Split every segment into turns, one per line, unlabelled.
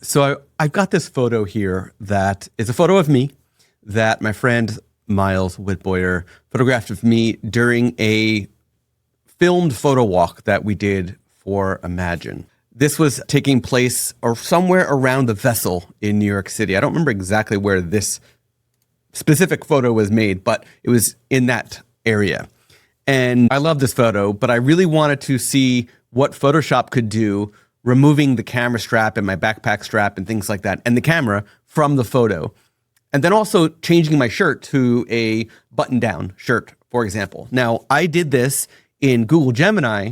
So I've got this photo here that is a photo of me that my friend Miles Whitboyer photographed of me during a filmed photo walk that we did for Imagine. This was taking place or somewhere around the Vessel in New York City. I don't remember exactly where this specific photo was made, but it was in that area. And I love this photo, but I really wanted to see what Photoshop could do removing the camera strap and my backpack strap and things like that, and the camera from the photo. And then also changing my shirt to a button-down shirt, for example. Now, I did this in Google Gemini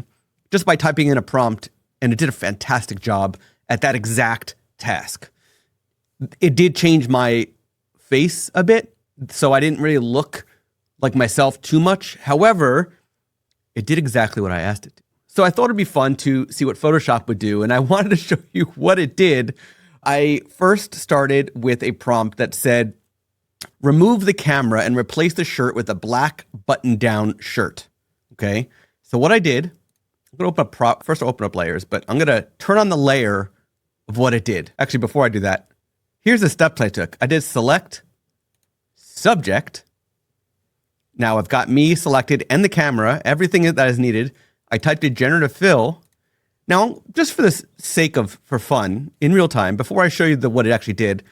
just by typing in a prompt, and it did a fantastic job at that exact task. It did change my face a bit, so I didn't really look like myself too much. However, it did exactly what I asked it to. So I thought it'd be fun to see what Photoshop would do, and I wanted to show you what it did. I first started with a prompt that said, remove the camera and replace the shirt with a black button-down shirt. Okay, so what I did, I'm going to open up first I'll open up layers, but I'm going to turn on the layer of what it did. Actually, before I do that, here's the steps I took. I did select, subject. Now I've got me selected and the camera, everything that is needed. I typed in generative fill. Now, just for the sake of, for fun, in real time, before I show you what it actually did,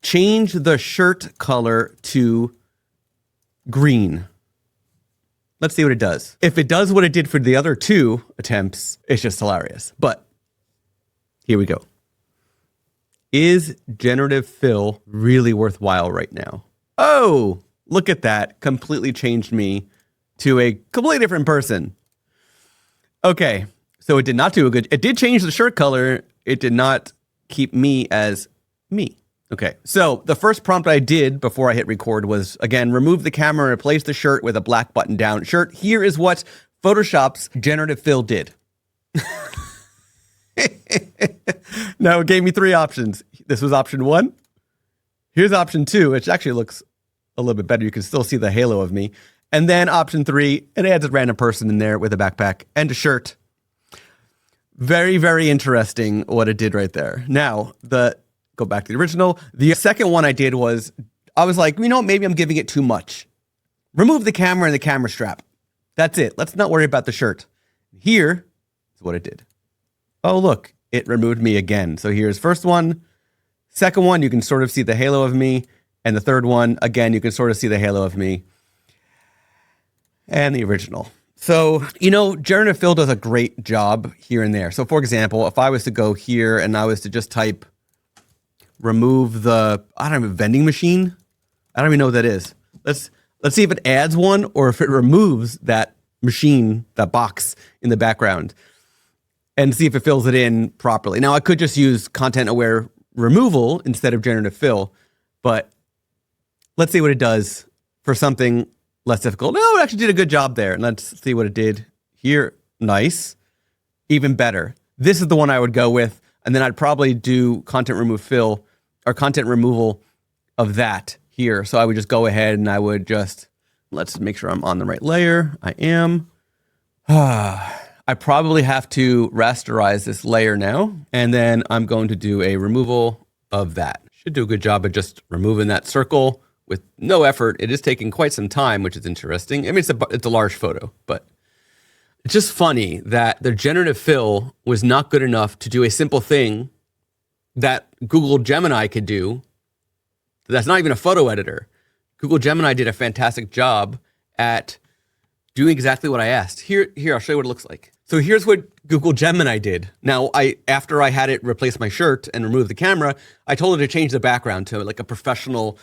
change the shirt color to green. Let's see what it does. If it does what it did for the other two attempts, it's just hilarious. But here we go. Is generative fill really worthwhile right now? Oh, look at that. Completely changed me to a completely different person. Okay, so it did not do a good, it did change the shirt color. It did not keep me as me. Okay, so the first prompt I did before I hit record was, again, remove the camera and replace the shirt with a black button-down shirt. Here is what Photoshop's generative fill did. Now, it gave me three options. This was option one. Here's option two, which actually looks a little bit better. You can still see the halo of me. And then option three, it adds a random person in there with a backpack and a shirt. Very, very interesting what it did right there. Now, go back to the original. The second one I did was, I was like, you know, maybe I'm giving it too much. Remove the camera and the camera strap. That's it. Let's not worry about the shirt. Here is what it did. Oh, look, it removed me again. So here's first one. Second one, you can sort of see the halo of me. And the third one, again, you can sort of see the halo of me. And the original. So, you know, generative fill does a great job here and there. So, for example, if I was to go here and I was to just type remove the, I don't know, vending machine. I don't even know what that is. Let's see if it adds one or if it removes that machine, that box in the background, and see if it fills it in properly. Now, I could just use content-aware removal instead of generative fill, but let's see what it does for something less difficult. No, it actually did a good job there. And let's see what it did here. Nice. Even better. This is the one I would go with. And then I'd probably do content remove fill or content removal of that here. So I would just go ahead and I would just, let's make sure I'm on the right layer. I am. I probably have to rasterize this layer now. And then I'm going to do a removal of that. Should do a good job of just removing that circle with no effort. It is taking quite some time, which is interesting. I mean, it's a large photo, but it's just funny that the generative fill was not good enough to do a simple thing that Google Gemini could do. That's not even a photo editor. Google Gemini did a fantastic job at doing exactly what I asked. Here, I'll show you what it looks like. So here's what Google Gemini did. Now, after I had it replace my shirt and remove the camera, I told it to change the background to like a professional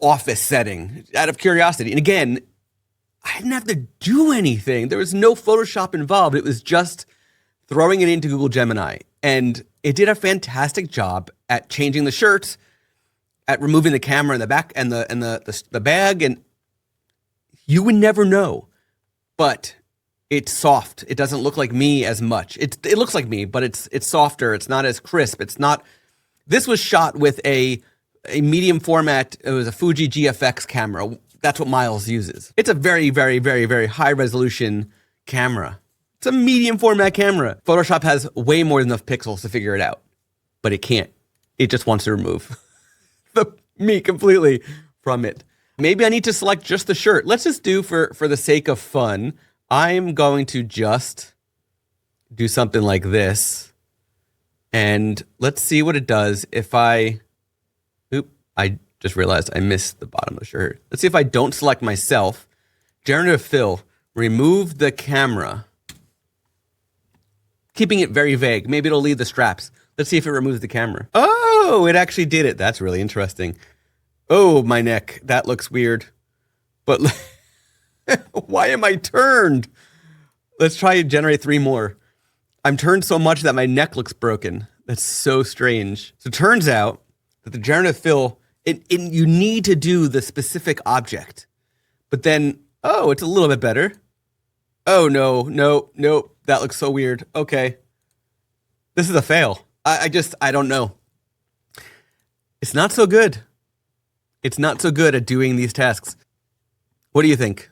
office setting out of curiosity. And again, I didn't have to do anything. There was no Photoshop involved. It was just throwing it into Google Gemini. And it did a fantastic job at changing the shirt, at removing the camera in the back and the bag. And you would never know, but it's soft. It doesn't look like me as much. It looks like me, but it's softer. It's not as crisp. It's not. This was shot with a medium format. It was a Fuji GFX camera. That's what Miles uses. It's a very, very, very, very high resolution camera. It's a medium format camera. Photoshop has way more than enough pixels to figure it out. but it can't. It just wants to remove me completely from it. Maybe I need to select just the shirt. Let's just do for the sake of fun, I'm going to just do something like this. And let's see what it does if I just realized I missed the bottom of the shirt. Let's see if I don't select myself. Generative fill, remove the camera. Keeping it very vague. Maybe it'll leave the straps. Let's see if it removes the camera. Oh, it actually did it. That's really interesting. Oh, my neck. That looks weird. But why am I turned? Let's try and generate 3 more. I'm turned so much that my neck looks broken. That's so strange. So it turns out that the generative fill, you need to do the specific object. But then, oh, it's a little bit better. Oh, no. That looks so weird. Okay. This is a fail. I don't know. It's not so good. It's not so good at doing these tasks. What do you think?